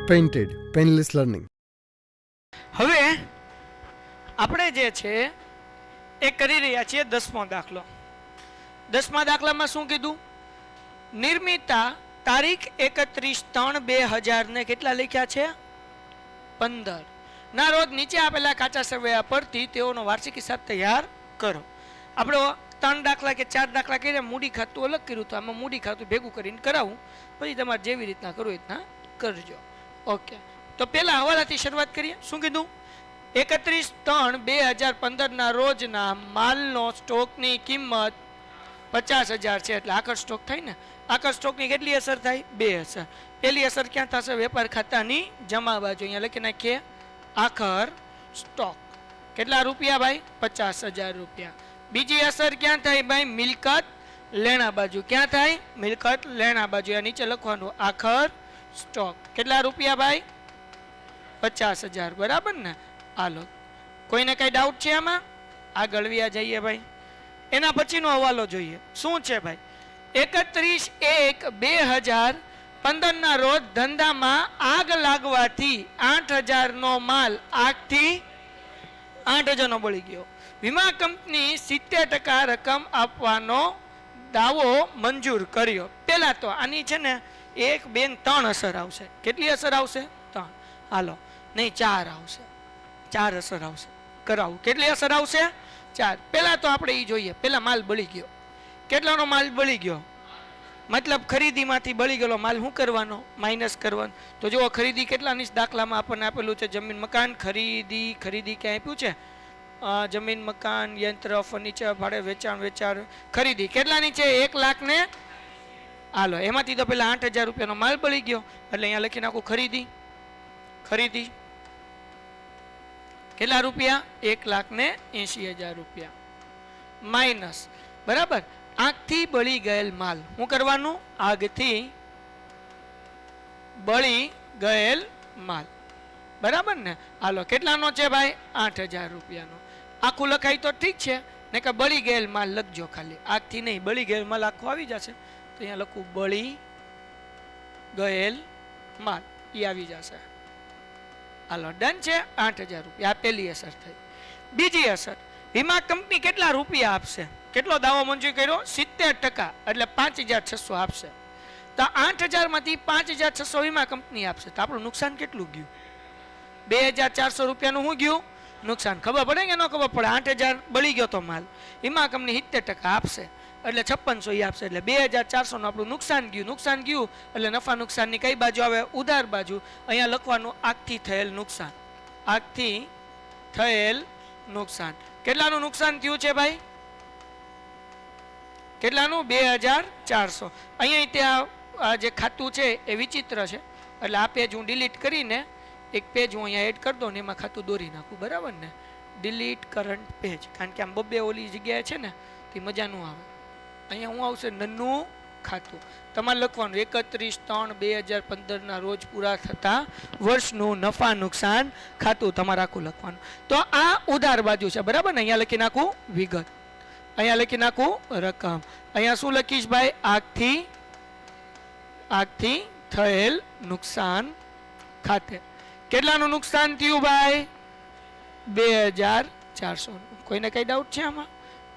Painted painless learning. હવે આપણે જે છે એ કરી રહ્યા છીએ 10મો દાખલો. 10મા દાખલામાં શું કીધું? નિર્મિતા તારીખ 31/3/2000 ને કેટલા લખ્યા છે? 15 ના રોજ નીચે આપેલા કાચા સરવૈયા પરથી તેઓનો વાર્ષિક હિસાબ તૈયાર કરો. આપણે 3 દાખલા કે 4 દાખલા કરીને મૂડી ખાતું અલગ કર્યું તો આમાં મૂડી ખાતું ભેગું કરીને કરાવું, પછી તમારે જેવી રીતના કરવું એ રીતના કરજો. ઓકે, તો પહેલા હવાલાથી શરૂઆત કરીએ. શું કીધું? 31/3/2015 ના રોજના માલનો સ્ટોકની કિંમત 50,000 છે. એટલે આખર સ્ટોક થાય ને. આખર સ્ટોકની કેટલી અસર થાય? 2 અસર. પહેલી અસર ક્યાં થશે? વેપાર ખાતાની જમા બાજુ. અહીંયા લખી નાખીએ આખર સ્ટોક. કેટલા રૂપિયા ભાઈ? 50,000 રૂપિયા. બીજી અસર ક્યાં થાય ભાઈ? મિલકત લેણા બાજુ. ક્યાં થાય? મિલકત લેણા બાજુ. આ નીચે લખવાનું આખર સ્ટોક. કેટલા રૂપિયા ભાઈ? 50,000. બરાબર ને? હાલો, કોઈને કઈ ડાઉટ છે આમાં? આગળ વ્યા જઈએ ભાઈ. એના પછીનો હવાલો જોઈએ. શું છે ભાઈ? 31/1/2015 ના રોજ ધંધામાં આગ લાગવાથી 8,000 નો માલ આગથી 8,000 નો બળી ગયો. વીમા કંપની 70% રકમ આપવાનો દાવો મંજૂર કર્યો. પેલા તો આની છે ને 1, 2, 3 અસર આવશે. કેટલી અસર આવશે? 3. હાલો, નહીં 4 આવશે. 4 અસર આવશે. કરાવું. કેટલી અસર આવશે? 4. પેલા તો આપણે એ જોઈએ. પેલા માલ બળી ગયો. કેટલાનો માલ બળી ગયો? મતલબ ખરીદીમાંથી બળી ગયેલો માલ શું કરવાનો? માઇનસ કરવાનો. તો જુઓ ખરીદી કેટલાની દાખલામાં આપણને આપેલું છે? જમીન મકાન ખરીદી. ખરીદી ક્યાં આપ્યું છે? જમીન મકાન યંત્ર ફર્નિચર ભાડે વેચાણ ખરીદી કેટલાની છે? 1 લાખ ને. હાલો, એમાંથી તો પેલા 8,000 રૂપિયાનો માલ બળી ગયો એટલે અહીંયા લખી નાખું ખરીદી. ખરીદી કેટલા રૂપિયા? 1,80,000 રૂપિયા માઇનસ. બરાબર, આગથી બળી ગયેલ માલ. શું કરવાનું? આગથી બળી ગયેલ માલ. બરાબર ને? હાલો, કેટલાનો છે ભાઈ? 8,000 રૂપિયાનો. આખું લખાય તો ઠીક છે ને, કે બળી ગયેલ માલ લખજો ખાલી, આગથી નહીં. બળી ગયેલ માલ આખું આવી જશે તો અહીંયા લખું બળી ગયેલ માલ, એ આવી જશે. હાલો, ડન છે. 8,000 રૂપિયા. આ પહેલી અસર થઈ. બીજી અસર, વીમા કંપની કેટલા રૂપિયા આપશે? કેટલો દાવો મંજૂર કર્યો? 70%, એટલે 5,600 આપશે. તો 8,000 માંથી 5,600 વીમા કંપની આપશે તો આપણું નુકસાન કેટલું ગયું? 2,400 રૂપિયાનું શું ગયું? નુકસાન. ખબર પડે કે ન ખબર પડે? 8,000 બળી ગયો તો માલ, વીમા કંપની 70% આપશે એટલે 5,600 આપશે. એટલે 2,400 નું આપણું નુકસાન ગયું. નુકસાન ગયું એટલે નફા નુકસાનની કઈ બાજુ આવે? ઉધાર બાજુ. અહીંયા લખવાનું આગથી થયેલ નુકસાન. આગથી થયેલ નુકસાન. કેટલાનું નુકસાન થયું છે ભાઈ? કેટલાનું? 2,400. અહીંયા ત્યાં આ જે ખાતું છે એ વિચિત્ર છે એટલે આ પેજ હું ડિલીટ કરીને એક પેજ હું અહીંયા એડ કરી દઉં ને એમાં ખાતું દોરી નાખું. બરાબર ને? Delete current page. કારણ કે આમ બબ્બે ઓલી જગ્યાએ છે ને તે મજા ન આવે. અહીંયા હું આવશે નન્નું ખાતું. તમારે લખવાનું 31/3/2015 ના રોજ પૂરા થતા વર્ષનું નફા નુકસાન ખાતું તમારે આખું લખવાનું. તો આ ઉધાર બાજુ છે. બરાબર ને? અહીંયા લખી નાખું વિગત, અહીંયા લખી નાખું રકમ. અહીંયા શું લખીશ ભાઈ? આગથી થયેલ નુકસાન ખાતે. કેટલાનું નુકસાન થયું ભાઈ? 2,400. કોઈને કઈ ડાઉટ છે આમાં?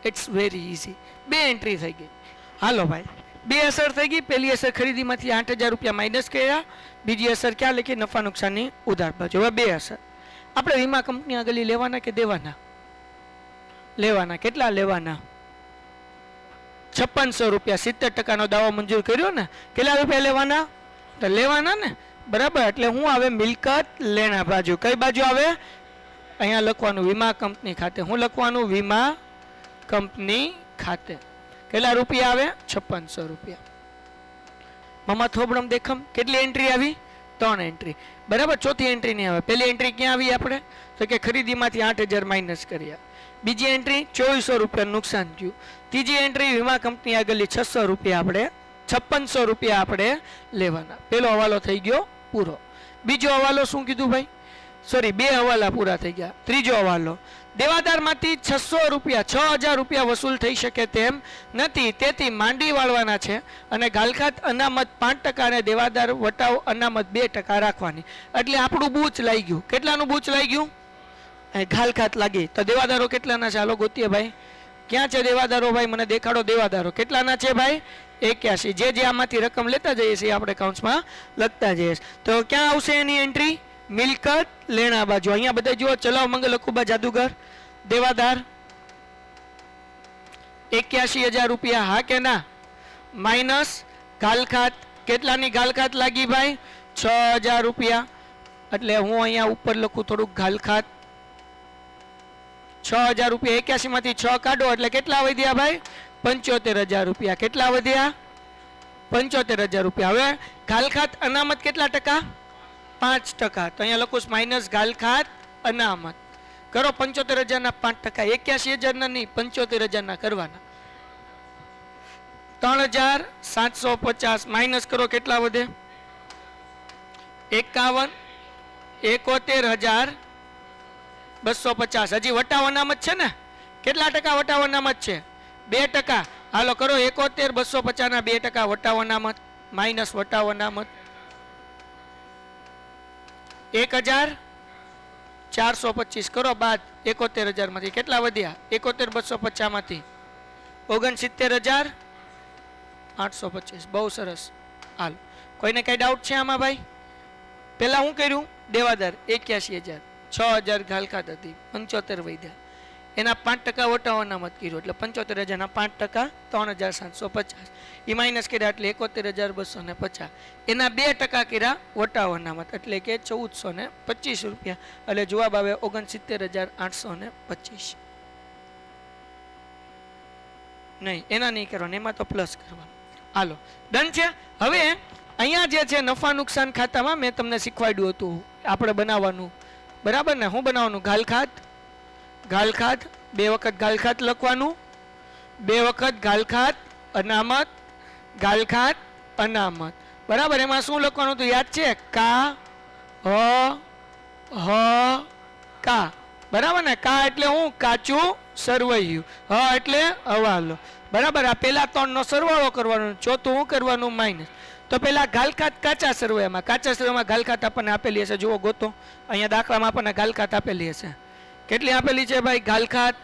It's very easy. 2 એન્ટ્રી થઈ ગઈ. હાલો ભાઈ, 2 અસર થઈ ગઈ. પહેલી અસર ખરીદીમાંથી 8,000 રૂપિયા માઇનસ કર્યા. બીજી અસર ક્યાં લખી? નફા નુકસાનની ઉધાર બાજુ. હવે 2 અસર. આપણે વીમા કંપની આગળ લેવાના કે દેવાના? લેવાના. કેટલા લેવાના? 5,600 રૂપિયા. 70% નો દાવો મંજૂર કર્યો ને. કેટલા રૂપિયા લેવાના? તો લેવાના ને. બરાબર, એટલે હું આવે? મિલકત લેણા બાજુ. કઈ બાજુ આવે? અહીંયા લખવાનું વીમા કંપની ખાતે. હું લખવાનું? વીમા કંપની ખાતે. કેટલા રૂપિયા આવે? 5,600 રૂપિયા. મામા થોબડમ દેખમ. કેટલી એન્ટ્રી આવી? 3 એન્ટ્રી. બરાબર, ચોથી એન્ટ્રી નહીં આવે. પહેલી એન્ટ્રી ક્યાં આવી આપણે? તો કે ખરીદીમાંથી 8,000 માઇનસ કર્યા. બીજી એન્ટ્રી 2,400 રૂપિયા નુકસાન થયું. ત્રીજી એન્ટ્રી વીમા કંપની આગળ 600 રૂપિયા આપણે 5,600 રૂપિયા આપણે લેવાના. પેલો હવાલો થઈ ગયો પૂરો. બીજો હવાલો શું કીધું ભાઈ? સોરી, 2 હવાલા પૂરા થઈ ગયા. ત્રીજો હવાલો દેવાદારમાંથી 600 રૂપિયા 6000 રૂપિયા વસૂલ થઈ શકે તેમ નથી, તેથી માંડી વાળવાના છે અને ગાલખાત અનામત 5% અને દેવાદાર વટાવ અનામત 2% રાખવાની. એટલે આપણું બૂચ લાગી ગયું. કેટલાનું બૂચ લાગી ગયું? ગાલખાત લાગી. તો દેવાદારો કેટલાના છે? હાલો ગોતીએ ભાઈ. ક્યાં છે દેવાદારો? ભાઈ મને દેખાડો દેવાદારો કેટલાના છે ભાઈ? 81. જે આમાંથી રકમ લેતા જઈએ છીએ આપણે કાઉન્ટ્સમાં લખતા જઈએ. તો ક્યાં આવશે એની એન્ટ્રી? મિલકત લેણા બાજુ. અહીંયા બધા જુઓ, ચલાવ મંગલ અકુબા જાદુગર દેવાદાર 81,000 રૂપિયા, હા કે ના? માઇનસ ગાલખાત, કેટલાની ગાલખાત લાગી ભાઈ? 6,000 રૂપિયા. એટલે હું અહીંયા ઉપર લખું થોડુંક ગાલખાત 6,000 રૂપિયા. 81 માંથી 6 કાઢો એટલે કેટલા વધ્યા ભાઈ? 75,000 રૂપિયા. કેટલા વધ્યા? 75,000 રૂપિયા. હવે ગાલખાત અનામત કેટલા ટકા? 5%. તો અહીંયા લખું માઇનસ ગાલખાત અનામત. કરો 75,000 ના 5%. 81,000 ના નહીં, 75,000 ના કરવાના. 3,750 માઇનસ કરો કેટલા વધે? 51. 71,250. હજી વટાવ અનામત છે ને? કેટલા ટકા વટાવ અનામત છે? 2%. હાલો કરો 71,250 ના 2% વટાવ અનામત માઇનસ વટાવ અનામત 1,425 કરો બાદ 71,000 માંથી કેટલા વધ્યા? 71,250 માંથી 69,825. બહુ સરસ. હાલ કોઈને કઈ ડાઉટ છે આમાં ભાઈ? પેલા હું કર્યું? દેવાદાર 81,000, 6,000 ગાલખાત હતી, 75 વધ્યા, એના 5% વટાવ અનામત કર્યું એટલે 75,000 ના 5% 3,750. એ માઇનસ કર્યા એટલે 71,250. એના 2% કર્યા વટાવ અનામત એટલે કે 1,425 રૂપિયા. એટલે જવાબ આવે 69,825. નહીં, એના નહીં કરવાનું, એમાં તો પ્લસ કરવાનું. હાલો ડન છે. હવે અહીંયા જે છે નફા નુકસાન ખાતામાં મેં તમને શીખવાડ્યું હતું આપણે બનાવવાનું, બરાબર ને? હું બનાવવાનું ગાલખાત, ગાલખાત 2 વખત ગાલખાત લખવાનું, 2 વખત ગાલખાત અનામત, ગાલખાત અનામત, બરાબર? એમાં શું લખવાનું હતું યાદ છે? કા હ કા, બરાબર ને? કા એટલે હું? કાચું સરવૈયું. હ એટલે હવાલો, બરાબર? આ પેલા 3 નો સરવાળો કરવાનો, ચોથું હું કરવાનું? માઇનસ. તો પેલા ગાલખાત કાચા સરવૈયામાં, કાચા સરવૈયામાં ગાલખાત આપણને આપેલી હશે, જુઓ ગોતો. અહીંયા દાખલામાં આપણને ગાલખાત આપેલી હશે. કેટલી આપેલી છે ભાઈ? ગાલખાત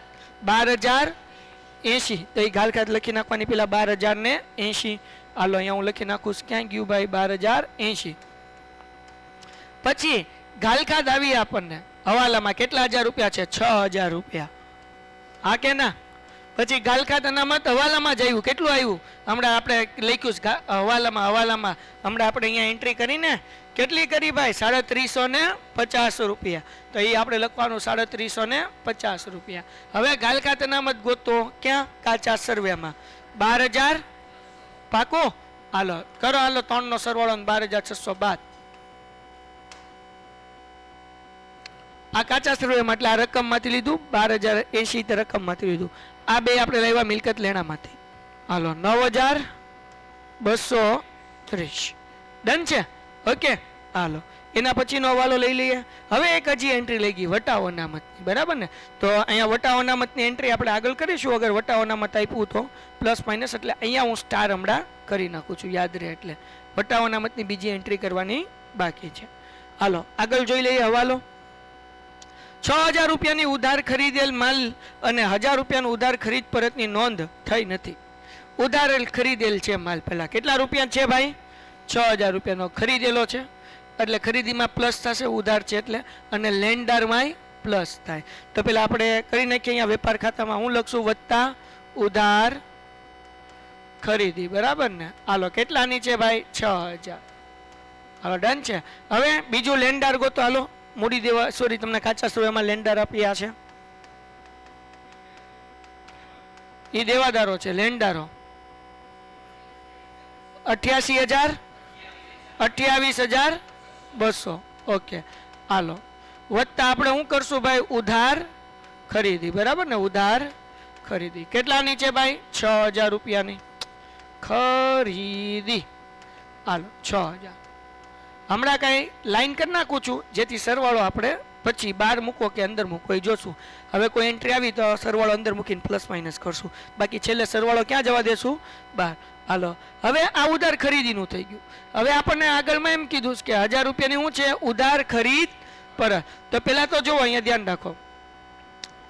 12,080. તો એ ગાલખાત લખી નાખવાની પેલા 12,080. હાલો અહીંયા હું લખી નાખું. ક્યાં ગયું ભાઈ? 12,080. પછી ગાલખાત આવી આપણને હવાલામાં કેટલા હજાર રૂપિયા છે? 6,000 રૂપિયા, હા કે ના? પછી ગાલખાત અનામત હવાલામાં જ આવ્યું. કેટલું આવ્યું? હમણાં આપણે લખ્યું હવાલામાં હમણાં આપણે અહીંયા એન્ટ્રી કરીને કેટલી કરી ભાઈ? 350 રૂપિયા. તો એ આપણે લખવાનું 350 રૂપિયા. હવે ગાલખાત અનામત ગોતો. ક્યાં? કાચા સરવેમાં 12,000 પાકો. હાલો કરો, હાલો 3 નો સરવાળો 12,612. આ કાચા સરવેમાં એટલે આ રકમમાંથી લીધું, 12,080 રકમમાંથી લીધું. આ બે આપણે લાવ્યા મિલકત લેણામાંથી. હાલો 9,230. ડન છે? ઓકે. હાલો એના પછીનો હવાલો લઈ લઈએ. હવે એક હજી એન્ટ્રી લઈ ગઈ વટાવ અનામતની, બરાબર ને? તો અહીંયા વટાવ અનામતની એન્ટ્રી આપણે આગળ કરીશું અગર વટાવ અનામત આપ્યું તો પ્લસ માઇનસ. એટલે અહીંયા હું સ્ટાર હમણાં કરી નાખું છું, યાદ રહે. એટલે વટાવ અનામતની બીજી એન્ટ્રી કરવાની બાકી છે. હાલો આગળ જોઈ લઈએ હવાલો. 6,000 રૂપિયાની ઉધાર ખરીદેલ માલ અને 1,000 રૂપિયાનું ઉધાર ખરીદ પરતની નોંધ થઈ નથી. ઉધાર ખરીદેલ છે માલ. પહેલા કેટલા રૂપિયા છે ભાઈ? 6,000 રૂપિયાનો ખરીદેલો છે એટલે ખરીદીમાં પ્લસ થશે, ઉધાર છે એટલે, અને લેન્ડરમાં પ્લસ થાય. તો પેલા આપણે કરી નાખીએ અહીંયા વેપાર ખાતામાં. હું લખશું વત્તા ઉધાર ખરીદી, બરાબર ને? હાલો કેટલાની છે ભાઈ? 6,000. હાલો ડન છે. હવે બીજું લેન્ડર ગોતો. હાલો મૂડી દેવા, સોરી તમને કાચા સરવૈયામાં લેન્ડર આપ્યા છે, એ દેવાદારો છે. લેન્ડરો 88,000, 28,200. ઓકે. હાલો વત્તા આપણે શું કરશું ભાઈ? ઉધાર ખરીદી, બરાબર ને? ઉધાર ખરીદી કેટલાની છે ભાઈ? 6,000 રૂપિયાની ખરીદી. હાલો 6,000. હમણાં કઈ લાઈન કરી નાખું છું જેથી સરવાળો આપણે પછી બહાર મૂકો કે અંદર મૂકો એ જોશું. હવે કોઈ એન્ટ્રી આવી તો સરવાળો અંદર મૂકીને પ્લસ માઇનસ કરશું, બાકી છેલ્લે સરવાળો ક્યાં જવા દેશું? બહાર. હાલો, હવે આ ઉધાર ખરીદીનું થઈ ગયું. હવે આપણને આગળમાં એમ કીધું કે 1000 રૂપિયાની શું છે? ઉધાર ખરીદ પરત. તો પેલા તો જુઓ, અહીંયા ધ્યાન રાખો,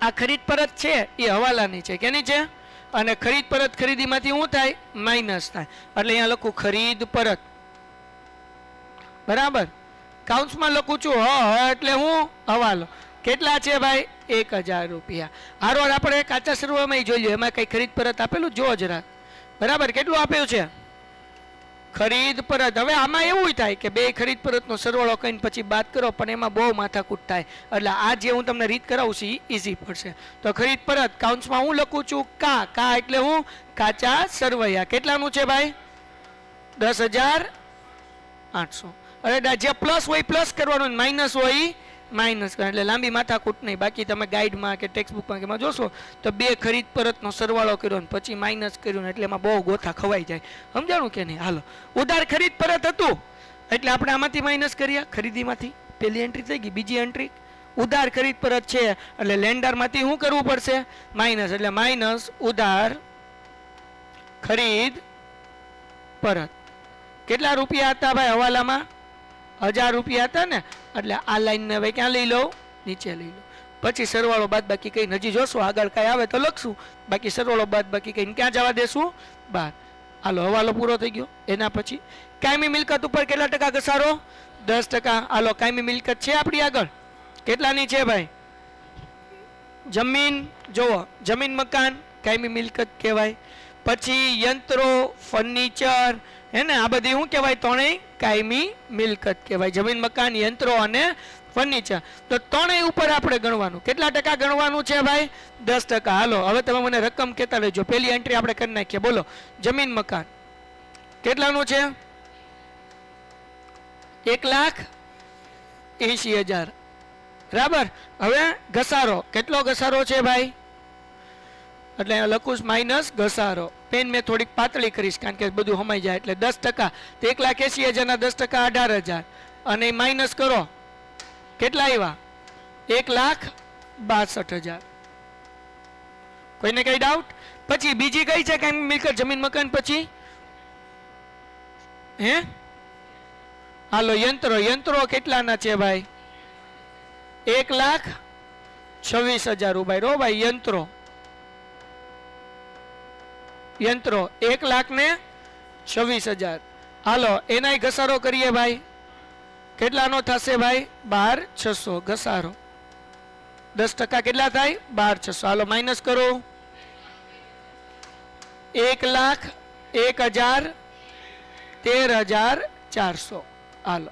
આ ખરીદ પરત છે એ હવાલાની છે. કેની છે? અને ખરીદ પરત ખરીદીમાંથી શું થાય? માઇનસ થાય. એટલે અહીંયા લખું ખરીદ પરત, બરાબર. કાઉન્સમાં લખું છું હ એટલે હું હવાલો. કેટલા છે ભાઈ? 1000 રૂપિયા. હારવાર આપણે કાચા સરવાળામાં જોઈ લો, એમાં કઈ ખરીદ પરત આપેલું જો જરા, બરાબર. કેટલું આપ્યું છે? ખરીદ પરત. હવે આમાં એવું થાય કે બે ખરીદ પરતનો સરવાળો કહીને પછી બાદ કરો, પણ એમાં બહુ માથાકૂટ થાય. એટલે આ જે હું તમને રીત કરાવું છું એ ઈઝી પડશે. તો ખરીદ પરત કાઉન્સમાં હું લખું છું કા એટલે હું કાચા સરવૈયા. કેટલાનું છે ભાઈ? 10,800. અરે જે પ્લસ હોય પ્લસ કરવાનું, માઇનસ હોય માઇનસ કરવાનું. એટલે લાંબી માથાકૂટ નહીં. બાકી તમે ગાઈડમાં કે ટેક્સ્ટ બુકમાં કે જોશો તો બે ખરીદ પરતનો સરવાળો કર્યો ને પછી માઇનસ કર્યું ને એટલે એમાં બહુ ગોથા ખવાઈ જાય. સમજાણું કે નહીં? હાલો, ઉધાર ખરીદ પરત હતું એટલે આપણે આમાંથી માઇનસ કર્યા, ખરીદીમાંથી. પેલી એન્ટ્રી થઈ ગઈ. બીજી એન્ટ્રી ઉધાર ખરીદ પરત છે એટલે લેન્ડરમાંથી શું કરવું પડશે? માઇનસ. એટલે માઇનસ ઉધાર ખરીદ પરત. કેટલા રૂપિયા હતા ભાઈ હવાલામાં? 1000 રૂપિયા હતા ને. એટલે આ લાઈનને હવે ક્યાં લઈ લો? નીચે લઈ લો. પછી સરવાળો બાદ બાકી કઈ હજી જોશું, આગળ કઈ આવે તો લખશું. બાકી સરવાળો બાદ બાકી કઈ ક્યાં જવા દેશું? બહાર. હાલો, હવાલો પૂરો થઈ ગયો. એના પછી કાયમી મિલકત ઉપર કેટલા ટકા ઘસારો? 10%. હાલો, કાયમી મિલકત છે આપણી આગળ. કેટલાની છે ભાઈ? જમીન. જુઓ, જમીન મકાન કાયમી મિલકત કહેવાય. પછી યંત્રો, ફર્નિચર, હે ને, આ બધી શું કહેવાય? ત્રણેય કાયમી મિલકત કહેવાય. જમીન, મકાન, યંત્રો અને ફર્નિચર. તો ત્રણેય ઉપર આપણે ગણવાનું. કેટલા ટકા ગણવાનું છે ભાઈ? 10%. હાલો, હવે તમે મને રકમ કહેતા રહેજો. પેલી એન્ટ્રી આપણે કરી નાખીએ. બોલો, જમીન મકાન કેટલાનું છે? 1,80,000. બરાબર. હવે ઘસારો, કેટલો ઘસારો છે ભાઈ? એટલે લખું માઇનસ ઘસારો. પેન મેં થોડીક પાતળી કરીશ કારણ કે બધું સમાઈ જાય. એટલે 10%. તો 1,80,000 ના 10% 18,000 અને માઇનસ કરો. કેટલા આવ્યા? 1,62,000. કોઈને કઈ ડાઉટ? પછી બીજી કઈ છે કાયમી મિલકત? જમીન મકાન. પછી હે, હાલો, યંત્રો. યંત્રો કેટલાના છે ભાઈ? 1,26,000 ઉભાઈ રો ભાઈ. યંત્રો, યંત્રો 1,26,000. હાલો, એનાય ઘસારો કરીએ ભાઈ. કેટલાનો થશે ભાઈ? 12,600 ઘસારો. 10% કેટલા થાય? 12,600. હાલો, માઇનસ કરો. 1,01,000 13,400. હાલો,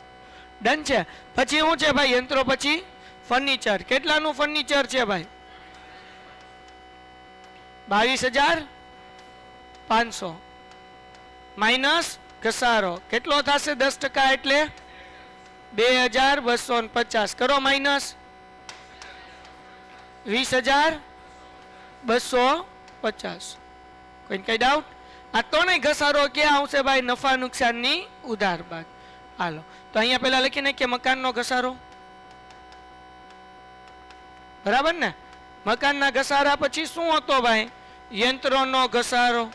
ડન છે. પછી શું છે ભાઈ? યંત્રો. પછી ફર્નિચર. કેટલાનું ફર્નિચર છે ભાઈ? 22,500 માઇનસ ઘસારો. કેટલો થશે? 10% એટલે 2,250. કરો માઇનસ 20,250. કોઈ કઈ ડાઉટ? આ તો નહીં. ઘસારો ક્યાં આવશે ભાઈ? નફા નુકસાનની ઉધાર બાદ. હાલો, તો અહીંયા પેલા લખી નાખીએ મકાનનો ઘસારો. બરાબર ને? મકાનના ઘસારા પછી શું હતો ભાઈ? યંત્રોનો ઘસારો.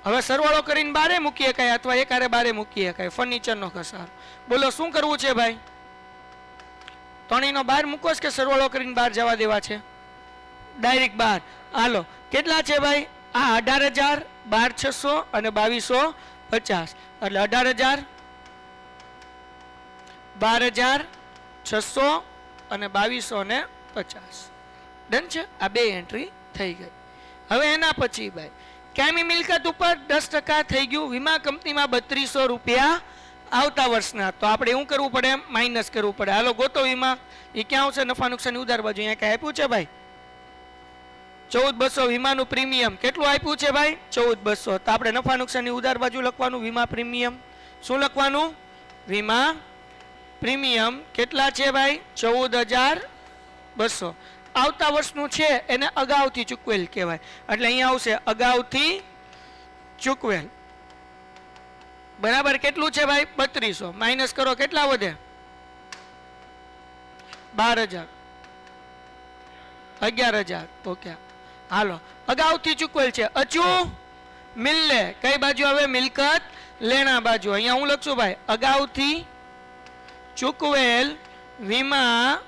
હવે સરવાળો કરીને બારે મૂકીએ કાંઈ અથવા એકારે બારે મૂકીએ કાંઈ. ફર્નિચરનો ઘસારો. બોલો શું કરવું છે ભાઈ? ત્રણેયનો બહાર મૂકો કે સરવાળો કરીને બહાર જવા દેવા છે? ડાયરેક્ટ બહાર. હાલો, કેટલા છે ભાઈ? આ 18,000, 12,600 અને 2,250. એટલે 18,000, 12,600 અને 2,250. ડન છે. આ બે એન્ટ્રી થઈ ગઈ. હવે એના પછી ભાઈ કાયમી મિલકત ઉપર 10% થઈ ગયું. વીમા કંપનીમાં 3,200 રૂપિયા આવતા વર્ષના. તો આપણે શું કરવું પડે? માઇનસ કરવું પડે. હાલો, ગોતો વીમા. એ ક્યાં આવશે? નફા નુકસાનની ઉધાર બાજુ. અહીંયા કઈ આપ્યું છે ભાઈ? 14,200 વીમાનું પ્રીમિયમ. કેટલું આપ્યું છે ભાઈ? 14,200. તો આપણે નફા નુકસાનની ઉધાર બાજુ લખવાનું વીમા પ્રીમિયમ. શું લખવાનું? વીમા પ્રીમિયમ. કેટલા છે ભાઈ? 14,200. આવતા વર્ષનું છે એને અગાઉથી ચૂકવેલ કહેવાય. એટલે અહીંયા આવશે અગાઉથી ચૂકવેલ. બરાબર. કેટલું છે ભાઈ? 3,200. માઇનસ કરો. કેટલા વધે? 12,000 11,000 ઓકે હાલો અગાઉથી ચૂકવેલ છે અચૂ મિલ્લે કઈ બાજુ આવે મિલકત લેણા બાજુ અહીંયા હું લખશું ભાઈ અગાઉથી ચૂકવેલ વીમા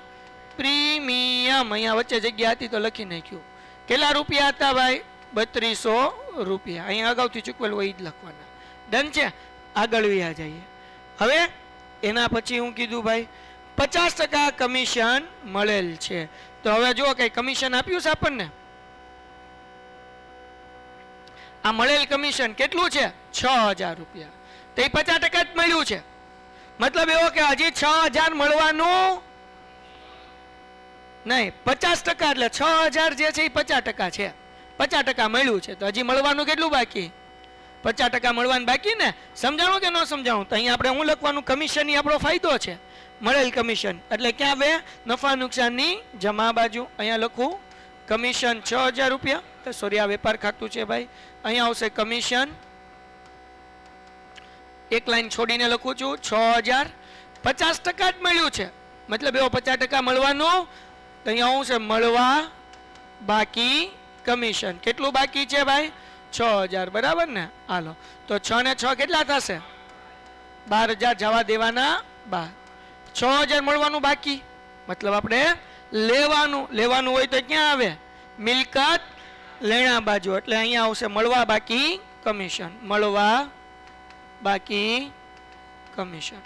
પ્રીમિયમ અહીંયા વચ્ચે જગ્યા હતી તો લખી નાખ્યું કેટલા રૂપિયા હતા ભાઈ 3200 રૂપિયા અહીંયા અગાઉથી ચૂકવેલ હોય એ જ લખવાના ડન છે આગળ વ્યા જઈએ હવે એના પછી હું કીધું ભાઈ 50% કમિશન મળેલ છે તો હવે જુઓ કઈ કમિશન આપ્યું છે આપણને આ મળેલ કમિશન કેટલું છે 6000 રૂપિયા તો એ 50% જ મળ્યું છે મતલબ એવો કે હજી 6000 મળવાનું નહીં 50% એટલે 6000 જે છે એ 50% છે 50% મળ્યું છે તો હજી મળવાનું કેટલું બાકી 50% મળવાનું બાકી ને સમજાણું કે ન સમજાણું તો અહીંયા આપણે હું લખવાનું કમિશન એ આપણો ફાયદો છે મળેલ કમિશન એટલે ક્યાં બે નફા નુકસાનની જમા બાજુ અહીંયા લખું કમિશન 6000 રૂપિયા તો સોરી આ વેપાર ખાતું છે ભાઈ અહીંયા આવશે કમિશન એક લાઈન છોડીને લખું છું 6000 50% જ મળ્યું છે મતલબ એવો 50% મળવાનું તો અહીંયા હું છે મળવા બાકી કમિશન કેટલું બાકી છે ભાઈ 6000 બરાબર ને હાલો તો 6 ને 6 કેટલા થશે 12000 જવા દેવાના 6000 મળવાનું બાકી મતલબ આપણે લેવાનું હોય તો ક્યાં આવે મિલકત લેણા બાજુ એટલે અહીંયા આવશે મળવા બાકી કમિશન મળવા બાકી કમિશન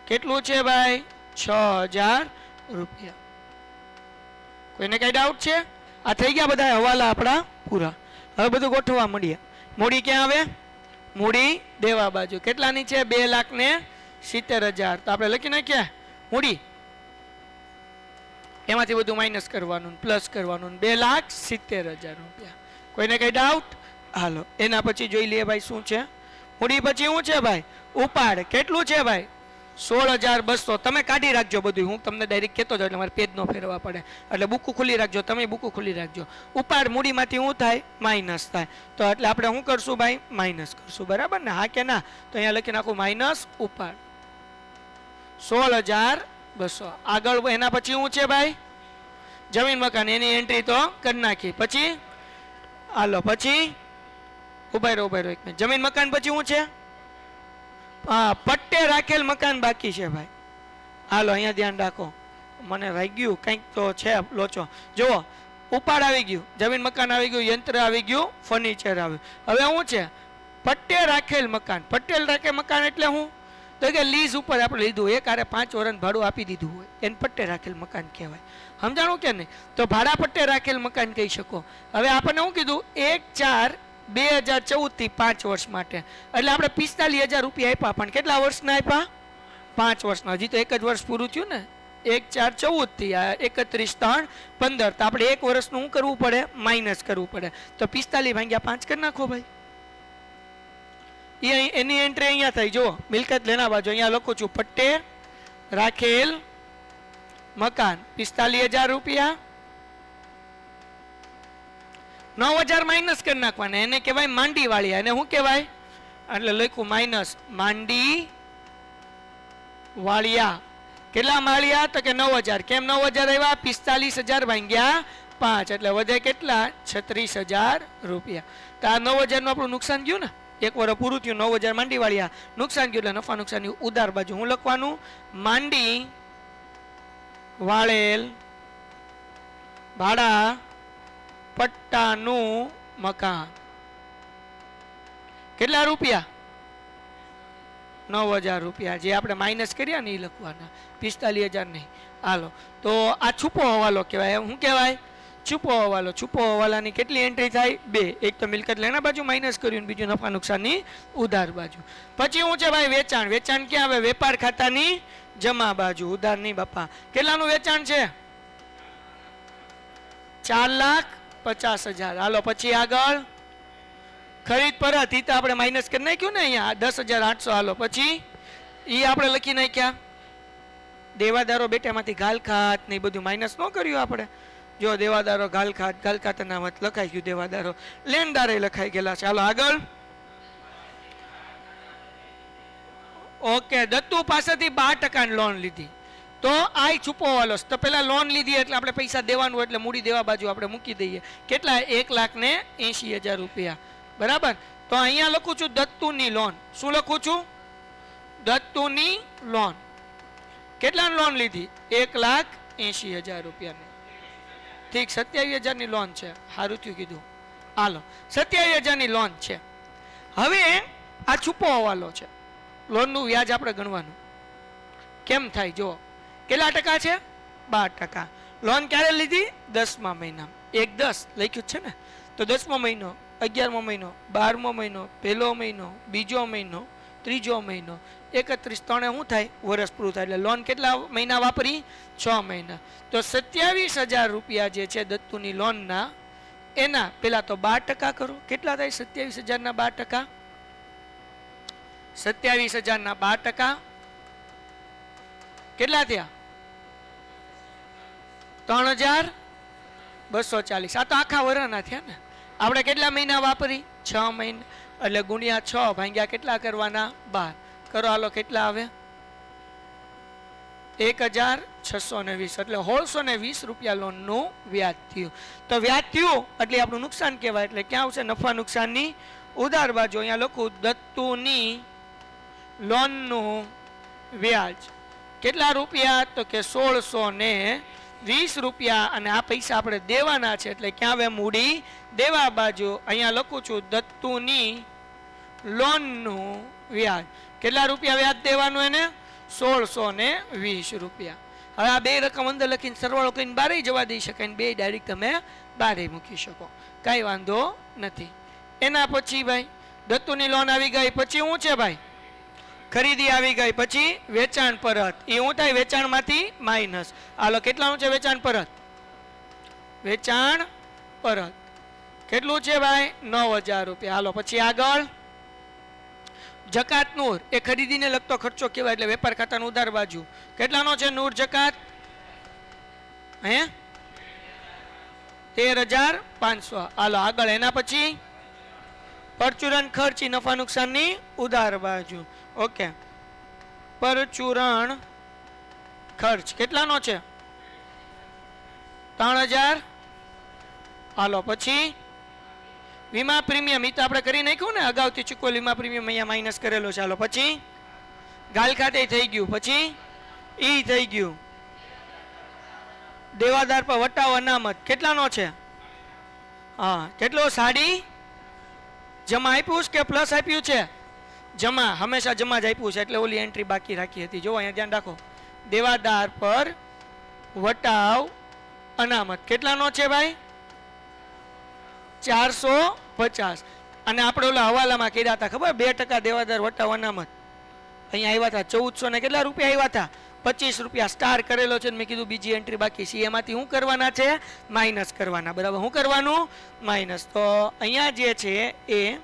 કેટલું છે ભાઈ 6000 રૂપિયા કોઈને કઈ ડાઉટ છે આ થઈ ગયા બધા હવાલા આપણા પૂરા હવે બધું ગોઠવવા મળીએ મૂડી ક્યાં આવે મૂડી દેવા બાજુ કેટલાની છે 2,70,000 તો આપણે લખી નાખ્યા મૂડી એમાંથી બધું માઇનસ કરવાનું પ્લસ કરવાનું 2,70,000 રૂપિયા કોઈને કઈ ડાઉટ હાલો એના પછી જોઈ લઈએ ભાઈ શું છે મૂડી પછી શું છે ભાઈ ઉપાડ કેટલું છે ભાઈ 16,200 તમે કાઢી રાખજો બધું હું તમને ડાયરેક્ટ કહેતો જાઉં એટલે મારે પેજ ન ફેરવા પડે એટલે બુક ખુલ્લી રાખજો તમે બુક ખુલ્લી રાખજો ઉપાડ મૂડીમાંથી શું થાય માઇનસ થાય તો એટલે આપણે શું કરશું ભાઈ માઇનસ કરશું બરાબર ને હા કે ના તો અહીંયા લખી નાખું માઇનસ ઉપાડ 16,200 આગળ એના પછી શું છે ભાઈ જમીન મકાન એની એન્ટ્રી તો કરી નાખી પછી હાલો પછી ઉભા રહો એક મિનિટ જમીન મકાન પછી શું છે હા પટ્ટે રાખેલ મકાન બાકી છે ભાઈ હાલો અહીંયા ધ્યાન રાખો મને રહી ગયું કંઈક તો છે લોચો જુઓ ઉપાડ આવી ગયું જમીન મકાન આવી ગયું યંત્ર આવી ગયું ફર્નિચર આવ્યું હવે શું છે પટ્ટે રાખેલ મકાન પટ્ટેલ રાખેલ મકાન એટલે હું તો કે લીઝ ઉપર આપણે લીધું એક આરે 5 વર્ષ ભાડું આપી દીધું હોય એને પટ્ટે રાખેલ મકાન કહેવાય સમજાણું કે નહીં તો ભાડા પટ્ટે રાખેલ મકાન કહી શકો હવે આપણને શું કીધું 1/4/2014 થી 5 વર્ષ માટે એટલે આપણે 45,000 રૂપિયા આપ્યા પણ કેટલા વર્ષના આપ્યા 5 વર્ષના હજી તો એક જ વર્ષ પૂરું થયું ને 1/4/14 થી 31/3/15 તો આપણે એક વર્ષનું શું કરવું પડે માઇનસ કરવું પડે તો 45 ભાગ્યા 5 કરી નાખો ભાઈ એની એન્ટ્રી અહીંયા થઈ જુઓ મિલકત લેના બાજુ અહીંયા લખું છું પટ્ટે રાખેલ મકાન 45,000 રૂપિયા 9,000 માઇનસ કરી નાખવાના એને કહેવાય માંડી વાળી અને શું કહેવાય એટલે લખ્યું માઇનસ માંડી વાળિયા કેટલા માળિયા તો કે 9,000 કેમ 9,000 આવ્યા 45,000 ભાગ્યા 5 એટલે વધે કેટલા 36,000 રૂપિયા તો આ 9,000 નું આપણું નુકસાન ગયું ને એક વર્ષ પૂરું થયું 9,000 માંડી વાળિયા નુકસાન ગયું એટલે નફા નુકસાનની ઉધાર બાજુ હું લખવાનું માંડી વાળેલ ભાડા પટ્ટાનું મકાન કેટલા રૂપિયા 9,000 રૂપિયા જે આપણે માઇનસ કર્યા ને એ લખવાના 45,000 નહીં હાલો તો આ છૂપો હવાલો કહેવાય શું કહેવાય છુપો હવાલાની કેટલી એન્ટ્રી થાય 2 એક તો મિલકત લેના બાજુ માઇનસ કર્યું બીજું નફા નુકસાનની ઉધાર બાજુ પછી શું છે ભાઈ વેચાણ ક્યાં આવે વેપાર ખાતાની જમા બાજુ ઉધાર નહીં બાપા કેટલાનું વેચાણ છે 4,50,000 હાલો પછી આગળ ખરીદ પરત ઈ તો આપણે માઇનસ કરી નાખ્યું ને અહીંયા 10,800 હાલો પછી ઈ આપણે લખી નાખ્યા દેવાદારો બેટામાંથી ગાલ ખાત ને બધું માઇનસ ન કર્યું આપણે જો દેવાદારો ગાલ ખાત અનામત લખાઈ ગયું દેવાદારો લેણદારે લખાઈ ગયેલા છે હાલો આગળ ઓકે દત્તુ પાસેથી 12% લોન લીધી તો આ છુપાવવાનો તો પેલા લોન લીધી એટલે આપણે પૈસા દેવાનું એટલે મૂડી દેવા બાજુ આપણે મૂકી દઈએ. કેટલા? 1,80,000 રૂપિયા. બરાબર. તો અહીંયા લખું છું દત્તુની લોન. શું લખું છું? દત્તુની લોન. કેટલાની લોન લીધી? 1,80,000 રૂપિયાની. ઠીક, 27,000 ની લોન છે. સારું થયું કીધું. હાલો, 27,000 ની લોન છે. હવે આ છુપો હવાલો છે. લોનનું વ્યાજ આપણે ગણવાનું કેમ થાય જો. કેટલા ટકા છે? 12%. લોન ક્યારે લીધી? 10મા મહિનામાં. 1/10 લખ્યું છે ને. તો 10મો મહિનો, 11મો મહિનો, 12મો મહિનો, પહેલો મહિનો, બીજો મહિનો, ત્રીજો મહિનો, 31 ત્રણે શું થાય? વર્ષ પૂરું થાય. એટલે લોન કેટલા મહિના વાપરી? 6 મહિના. તો 27,000 રૂપિયા જે છે દત્તુની લોનના, એના પેલા તો 12% કરો. કેટલા થાય? 27,000 ના 12%. 27,000 ના 12% કેટલા થયા? 3,240. આ તો આખા વર્ષના થયા ને. આપણે કેટલા મહિના વાપરી? 6 મહિના. એટલે ગુણ્યા 6 ભાગ્યા કેટલા કરવાના? 12. કરો હાલો, કેટલા આવે? 1,620. એટલે 1,620 રૂપિયા લોનનું વ્યાજ થયું. તો વ્યાજ થયું એટલે આપણું નુકસાન કહેવાય. એટલે ક્યાં આવશે? નફા નુકસાનની ઉધાર બાજુ. અહીંયા લખું દત્તુની લોનનું વ્યાજ કેટલા રૂપિયા? તો કે 1,620 રૂપિયા. અને આ પૈસા આપણે દેવાના છે એટલે ક્યાં આવે? મૂડી દેવા બાજુ. અહીંયા લખું છું દત્તુની લોનનું વ્યાજ. કેટલા રૂપિયા વ્યાજ દેવાનું એને? 1,620 રૂપિયા. હવે આ બે રકમ અંદર લખીને સરવાળો કરીને બારે જવા દઈ શકાય ને બે ડાયરેક્ટ તમે બારે મૂકી શકો, કાંઈ વાંધો નથી. એના પછી ભાઈ દત્તુની લોન આવી ગઈ. પછી શું છે ભાઈ? ખરીદી આવી ગઈ. પછી વેચાણ પરત. એ શું થાય? વેચાણમાંથી માઇનસ. હાલો, કેટલાનું છે વેચાણ પરત? વેચાણ પરત કેટલું છે ભાઈ? 9,000 રૂપિયા. હાલો, પછી આગળ જકાત નૂર. એ ખરીદીને લગતો ખર્ચો કહેવાય. એટલે વેપાર ખાતાનું ઉધાર બાજુ. કેટલાનો છે નૂર જકાત? હે 13,500. હાલો આગળ. એના પછી પરચુરણ ખર્ચ, નફા નુકસાનની ઉધાર બાજુ. ઓકે, પરચુરણ ખર્ચ કેટલાનો છે? 3,000. હાલો, પછી વીમા પ્રીમિયમ. એ તો આપણે કરી નાખ્યું ને અગાઉથી ચૂકવેલ વીમા પ્રીમિયમ અહીંયા માઇનસ કરેલો. ચાલો, પછી ગાલ ખાતે થઈ ગયું. પછી ઈ થઈ ગયું. દેવાદાર પર વટાવ અનામત કેટલાનો છે? હા, કેટલો? સાડી જમા આપ્યું કે પ્લસ આપ્યું છે? જમા. હંમેશા જમા જ આપ્યું છે એટલે ઓલી એન્ટ્રી બાકી રાખી હતી. જો અહીંયા ધ્યાન રાખો. દેવાદાર પર વટાવ અનામત કેટલાનો છે ભાઈ? 450. અને આપણે ઓલા હવાલામાં કર્યા હતા ખબર? 2% દેવાદાર વટાવ અનામત. અહીંયા આવ્યા હતા 1400 ને કેટલા રૂપિયા આવ્યા હતા? 25 રૂપિયા. સ્ટાર કરેલો છે. મેં કીધું બીજી એન્ટ્રી બાકી છે. એમાંથી શું કરવાના છે? માઇનસ કરવાના. બરાબર. શું કરવાનું? માઇનસ. તો અહીંયા જે છે એ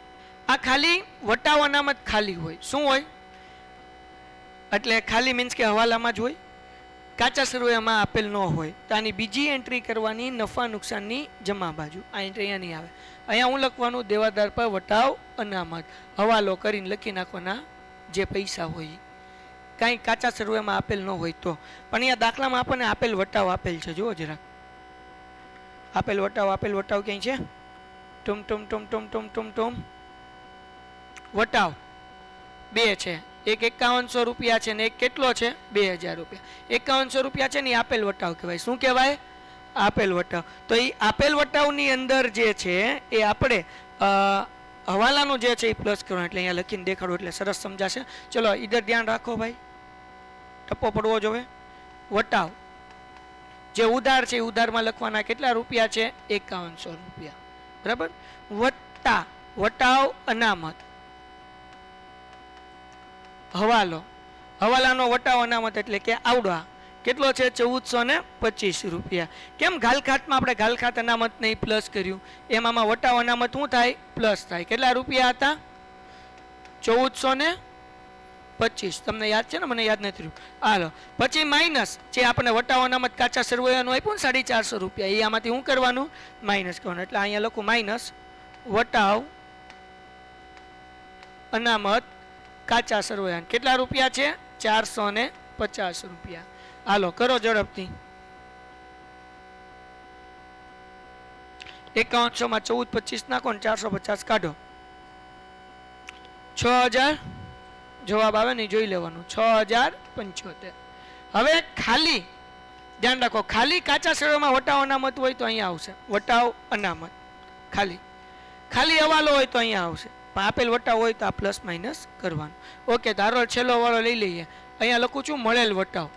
આ ખાલી વટાવ અનામત ખાલી હોય. શું હોય? એટલે ખાલી મીન્સ કે હવાલામાં જ હોય, કાચા સરવૈયામાં આપેલ ન હોય. તો આની બીજી એન્ટ્રી કરવાની નફા નુકસાનની જમા બાજુ. આ એન્ટ્રી અહીંયા નહીં આવે. અહીંયા હું લખવાનું દેવાદાર પર વટાવ અનામત. હવાલો કરીને લખી નાખવાના જે પૈસા હોય. કાંઈ કાચા સરવૈયામાં આપેલ ન હોય તો. પણ અહીંયા દાખલામાં આપણને આપેલ વટાવ આપેલ છે. જુઓ જરાક. આપેલ વટાવ ક્યાંય છે? ટુમ ટુમ ટુમ ટુમ ટુમ ટુમ ટુમ વટાવ 2 છે. એક 5100 રૂપિયા છે ને એક કેટલો છે? 2,000 રૂપિયા. 5100 રૂપિયા છે ને એ આપેલ વટાવ કહેવાય. શું કહેવાય? આપેલ વટાવ. તો એ આપેલ વટાવની અંદર જે છે એ આપણે હવાલાનું જે છે એ પ્લસ કરવાનું. એટલે અહીંયા લખીને દેખાડો એટલે સરસ સમજાશે. ચલો, ઈધર ધ્યાન રાખો ભાઈ, ટપ્પો પડવો જોઈએ. વટાવ જે ઉધાર છે એ ઉધારમાં લખવાના કેટલા રૂપિયા છે? 5100 રૂપિયા. બરાબર. વટાવ અનામત હવાલો. હવાલાનો વટાવ અનામત એટલે કે આવડા કેટલો છે? 1,425 રૂપિયા. કેમ ઘાલખાતમાં આપણે ઘાલખાત અનામત નહીં પ્લસ કર્યું? એમાં વટાવ અનામત શું થાય? પ્લસ થાય. કેટલા રૂપિયા હતા? 1,425. તમને યાદ છે ને? મને યાદ નથી રહ્યું. હાલો, પછી માઇનસ જે આપણે વટાવ અનામત કાચા સરવૈયાનું આપ્યું ને 450 રૂપિયા, એ આમાંથી શું કરવાનું? માઇનસ કરવાનું. એટલે અહીંયા લખું માઇનસ વટાવ અનામત કાચા સરવૈયા. કેટલા રૂપિયા છે? 450 રૂપિયા. હાલો કરો ઝડપથી. 5100 માં 14 25 નાખો ને 450 કાઢો. 6000 જવાબ આવે ને જોઈ લેવાનું. 6075. હવે ખાલી ધ્યાન રાખો, ખાલી કાચા શેરોમાં વટાવ અનામત હોય તો અહીંયા આવશે વટાવ અનામત. ખાલી ખાલી હવાલો હોય તો અહીંયા આવશે, પણ આપેલ વટાવ હોય તો આ પ્લસ માઇનસ કરવાનું. ઓકે, ધારો છેલ્લો વાળો લઈ લઈએ. અહીંયા લખું છું મળેલ વટાવ.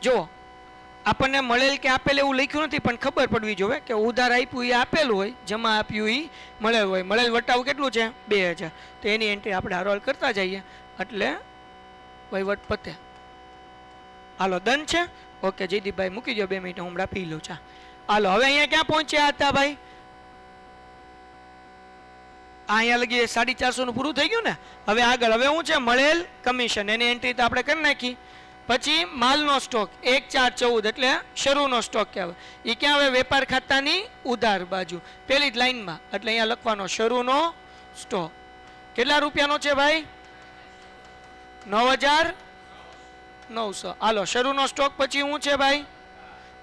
જુઓ, આપણને મળેલ કે આપેલ એવું લખ્યું નથી, પણ ખબર પડવી જોઈએ કે ઉધાર આપ્યું એ આપેલું હોય, જમા આપ્યું એ મળેલ હોય. મળેલ વટાવ કેટલું છે? 2000. તો એની એન્ટ્રી આપણે હારોલ કરતા જઈએ એટલે વહીવટ પતે. હાલો ડન છે. ઓકે જયદીપભાઈ મૂકી દો 2 મિનિટ, હું હમણાં પી લઉં ચા. હાલો હવે અહીંયા ક્યાં પહોંચ્યા હતા ભાઈ? અહીંયા લગી 450 નું પૂરું થઈ ગયું ને. હવે આગળ હવે શું છે? મળેલ કમિશન, એની એન્ટ્રી તો આપણે કરી નાખી. પછી માલનો સ્ટોક 1414 એટલે શરૂનો સ્ટોક કહેવાય. એ ક્યાં આવે? વેપાર ખાતાની ઉધાર બાજુ પેલી જ લાઈનમાં. એટલે અહીંયા લખવાનો શરૂનો સ્ટોક. કેટલા રૂપિયાનો છે ભાઈ? 9900. હાલો શરૂનો સ્ટોક પછી શું છે ભાઈ?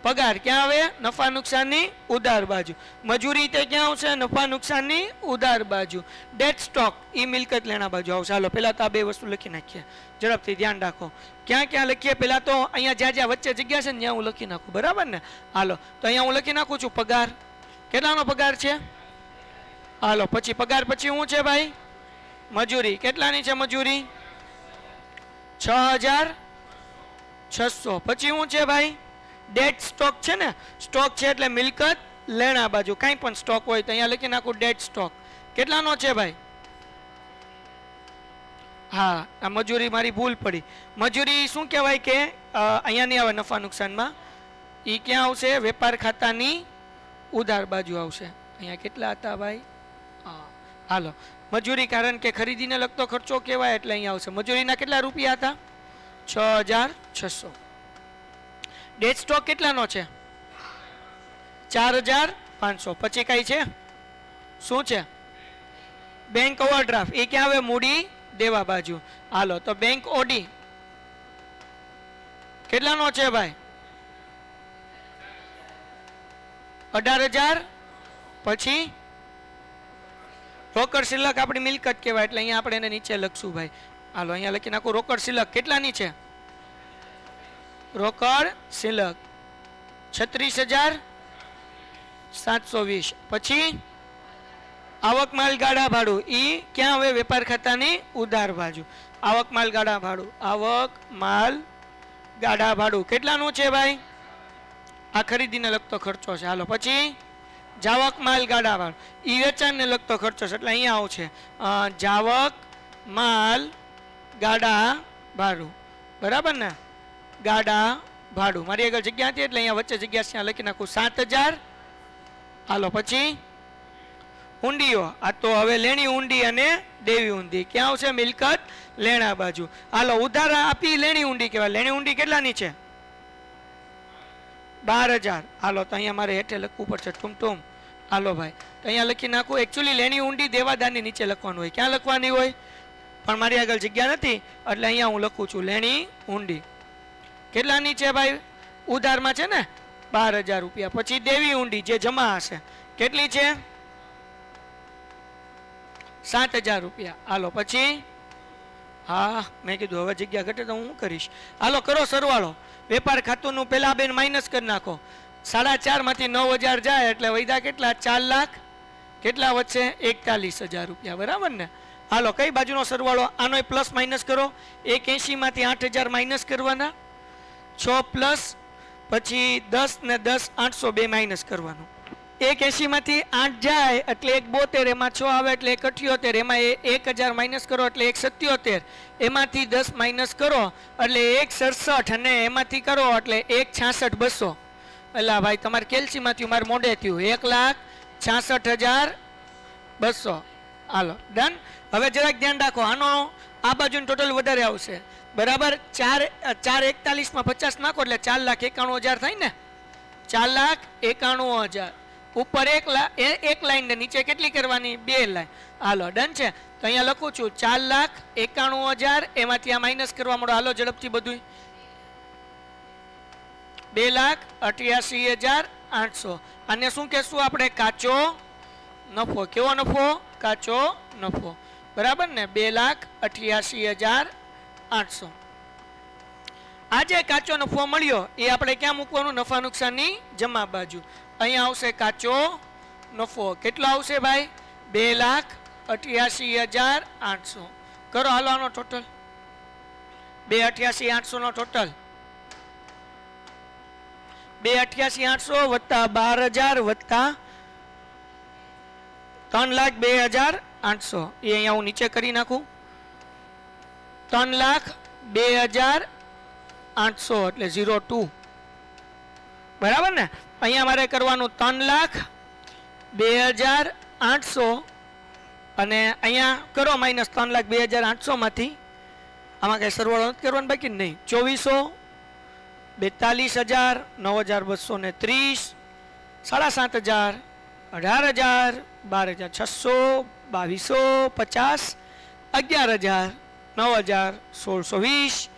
પગાર. ક્યાં આવે? નફા નુકસાનની ઉધાર બાજુ. મજૂરી તે ક્યાં આવશે? નફા નુકસાનની ઉધાર બાજુ. ડેટ સ્ટોક ઈ મિલકત લેણા બાજુ આવશે. હાલો પેલા તો આ બે વસ્તુ લખી નાખીએ, ઝડપથી ધ્યાન રાખો. ક્યાં ક્યાં લખીએ? પેલા તો અહીંયા જ્યાં જ્યાં વચ્ચે જગ્યા છે ને ત્યાં હું લખી નાખું, બરાબર ને? હાલો તો અહીંયા હું લખી નાખું છું પગાર. કેટલાનો પગાર છે? હાલો પછી પગાર પછી શું છે ભાઈ? મજૂરી. કેટલાની છે મજૂરી? 6600. પછી શું છે ભાઈ? ડેટ સ્ટોક છે ને. સ્ટોક છે એટલે મિલકત લેણા બાજુ. કાંઈ પણ સ્ટોક હોય તો અહીંયા લખી નાખું ડેટ સ્ટોક. કેટલાનો છે ભાઈ? હા, આ મજૂરી મારી ભૂલ પડી. મજૂરી શું કહેવાય કે અહીંયા નહીં આવે નફા નુકસાનમાં. એ ક્યાં આવશે? વેપાર ખાતાની ઉધાર બાજુ આવશે. અહીંયા કેટલા હતા ભાઈ? હા હાલો મજૂરી, કારણ કે ખરીદીને લગતો ખર્ચો કહેવાય એટલે અહીંયા આવશે. મજૂરીના કેટલા રૂપિયા હતા? 6600. ડેટ સ્ટોક કેટલાનો છે? 4500. પછી કઈ છે? શું છે? Bank overdraft. એ ક્યાં આવે? મૂડી દેવા બાજુ. હાલો તો બેંક ઓડી કેટલાનો છે ભાઈ? 18000. પછી રોકડ શિલ્લક આપણી મિલકત કહેવાય એટલે અહીંયા આપણે એને નીચે લખશું ભાઈ. હાલો અહીંયા લખી નાખું રોકડ શિલ્લક. કેટલાની છે રોકડ શિલ્લક? 36720. પછી આવક માલ ગાડા ભાડું. ઈ ક્યાં આવે? વેપાર ખાતાની ઉધાર બાજુ. આવક માલ ગાડા ભાડું. આવક માલ ગાડા ભાડું કેટલાનું છે ભાઈ? આ ખરીદીને લગતો ખર્ચો છે. હાલો પછી જાવક માલ ગાડા ભાડું. ઈ વેચાણને લગતો ખર્ચો છે એટલે અહીંયા આવશે જાવક માલ ગાડા ભાડું, બરાબર ને? ગાડા ભાડું. મારી આગળ જગ્યા હતી એટલે અહીંયા વચ્ચે જગ્યા ત્યાં લખી નાખું 7000. હાલો પછી ઊંડીઓ. આ તો હવે લેણી ઊંડી અને દેવી ઊંડી ક્યાં આવશે? મિલકત લેણા બાજુ. હાલો ઉધાર આપી લેણી ઊંડી કહેવાય. લેણી ઊંડી કેટલાની છે? 12000. હાલો તો અહીંયા મારે હેઠે લખવું પડશે ટૂમ. હાલો ભાઈ તો અહીંયા લખી નાખું. એકચ્યુઅલી લેણી ઊંડી દેવાદારની નીચે લખવાનું હોય. ક્યાં લખવાની હોય? પણ મારી આગળ જગ્યા નથી એટલે અહીંયા હું લખું છું લેણી ઊંડી. કેટલાની છે ભાઈ? ઉધારમાં છે ને 12000 રૂપિયા. પછી દેવી ઊંડી જે જમા હશે કેટલી છે? 7000 રૂપિયા. હાલો પછી હા મેં કીધું હવે જગ્યા ઘટે તો હું કરીશ. હાલો કરો સરવાળો. વેપાર ખાતું પેલા બેન માઇનસ કરી નાખો. 4.5 માંથી 9000 જાય એટલે વૈધા કેટલા? 4 લાખ. કેટલા વધશે? 41000 રૂપિયા, બરાબર ને? હાલો કઈ બાજુનો સરવાળો? આનો પ્લસ માઇનસ કરો. 180 માંથી 8000 માઇનસ કરવાના. 6 પ્લસ પછી 10 ને 10 802 માઇનસ કરવાનું. 180 માંથી 8 જાય એટલે 172, એમાં 6 આવે એટલે 178, એમાં 1000 માઇનસ કરો એટલે 177, એમાંથી 10 માઇનસ કરો એટલે 167 અને એમાંથી કરો એટલે 166,200. એટલે ભાઈ તમારે કેલ્સીમાંથી મારે મોઢે થયું 1,66,200. હાલો ડન. હવે જરાક ધ્યાન રાખો, આનો આ બાજુનું ટોટલ વધારે આવશે, બરાબર? 441 માં 50 નાખો એટલે 4,91,000 થાય ને? 4,91,000. ઉપર એક લાઈન ને નીચે કેટલી કરવાની? 2 લાઈન. હાલો ડન છે. તો અહીંયા લખું છું 4,91,000, એમાંથી આ માઇનસ કરવા મળો. હાલો ઝડપથી બધું. 2,88,800. આને શું કહેશું આપણે? કાચો નફો. કેવો નફો? કાચો નફો. બરાબર ને? 2,88,800. આ જે કાચો નફો મળ્યો એ આપણે ક્યાં મૂકવાનું? નફા નુકસાનની જમા બાજુ. અહીંયા આવશે કાચો નફો. કેટલો આવશે ભાઈ? 2,88,800. કરો હાલો આનો ટોટલ. 2,88,800 નો ટોટલ 2,88,800 વત્તા 12,000 વત્તા 3,02,800. એ અહીંયા હું નીચે કરી નાખું. 3,02,800 એટલે 02. બરાબર ને? અહીંયા મારે કરવાનું 3,02,800 અને અહીંયા કરો માઇનસ 3,02,800 માંથી. આમાં કઈ સરવાળો નથી કરવાનો બાકી? નહીં. 24,000, 42,000, 9,230, 7,500, 18,000, 12,600, 22,050, 11,000, 9,120,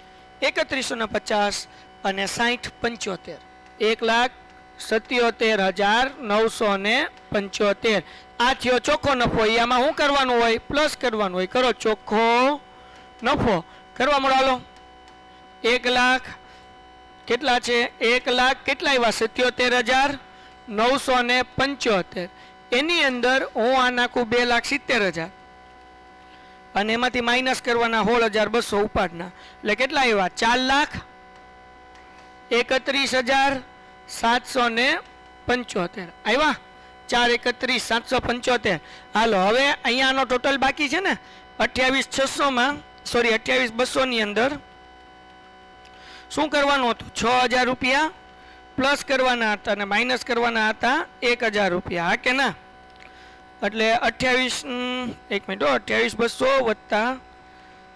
3,150 અને 60,75. 1,77,975. આ થયો ચોખ્ખો નફો. આમાં શું કરવાનું હોય? પ્લસ કરવાનું હોય. કરો ચોખ્ખો નફો. કરવા મળો હાલો. 1,00,000 કેટલા છે? 1,00,000 કેટલા આવ્યા? 77,975. એની અંદર હું આ નાખું 2,70,000 અને એમાંથી માઇનસ કરવાના 16,200 ઉપાડના. એટલે કેટલા આવ્યા? 4,31,775 આવ્યા. 4,31,775. હાલો હવે અહીંયાનો ટોટલ બાકી છે ને 28,600 માં, સોરી 28,200 ની અંદર શું કરવાનું હતું? 6,000 રૂપિયા પ્લસ કરવાના હતા અને માઇનસ કરવાના હતા 1,000 રૂપિયા. હા કે ના? એટલે 1 મિનિટ 28,200 વત્તા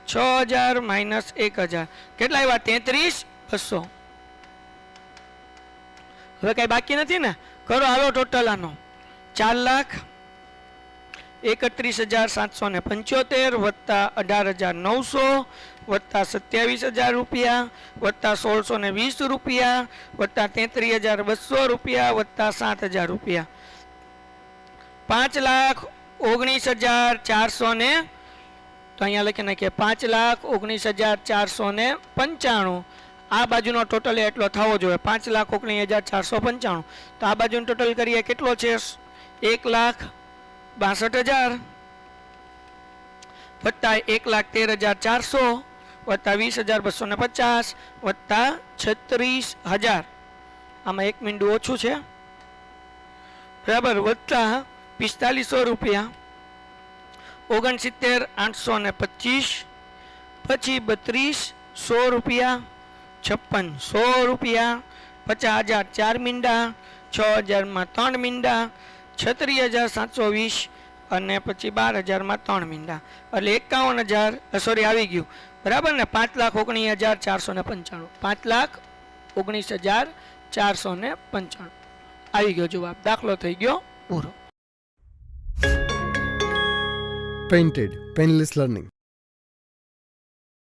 6,000 માઇનસ 1,000 કેટલા આવ્યા? 33,200. હવે કઈ બાકી નથી ને? કરો હાલો ટોટલ આનો. 4,31,775 વત્તા 18,900 વત્તા 27,000 રૂપિયા વત્તા 1,620 રૂપિયા વત્તા 33,200 રૂપિયા વત્તા 7,000 રૂપિયા 5,19,400 ને તો અહીંયા લખી નાખીએ 5,19,495. આ બાજુનો ટોટલ એટલો થવો જોઈએ 5,19,495. તો આ બાજુનો ટોટલ કરીએ કેટલો છે? 1,62,000 વત્તા 1,13,400 વત્તા 20,250 વત્તા 36,000. આમાં 1 મિનિટ ઓછું છે બરાબર. વત્તા 4,500 રૂપિયા 69,825 પછી 32,100 રૂપિયા 56,100 રૂપિયા 50,000 4 મીંડા 6,000 માં 3 મીંડા 36,720 અને પછી 12,000 માં 3 મીંડા એટલે 51,000 સોરી આવી ગયું બરાબર ને? 5,19,495. 5,19,495 આવી ગયો જવાબ. દાખલો થઈ ગયો પૂરો. Painted Painless Learning.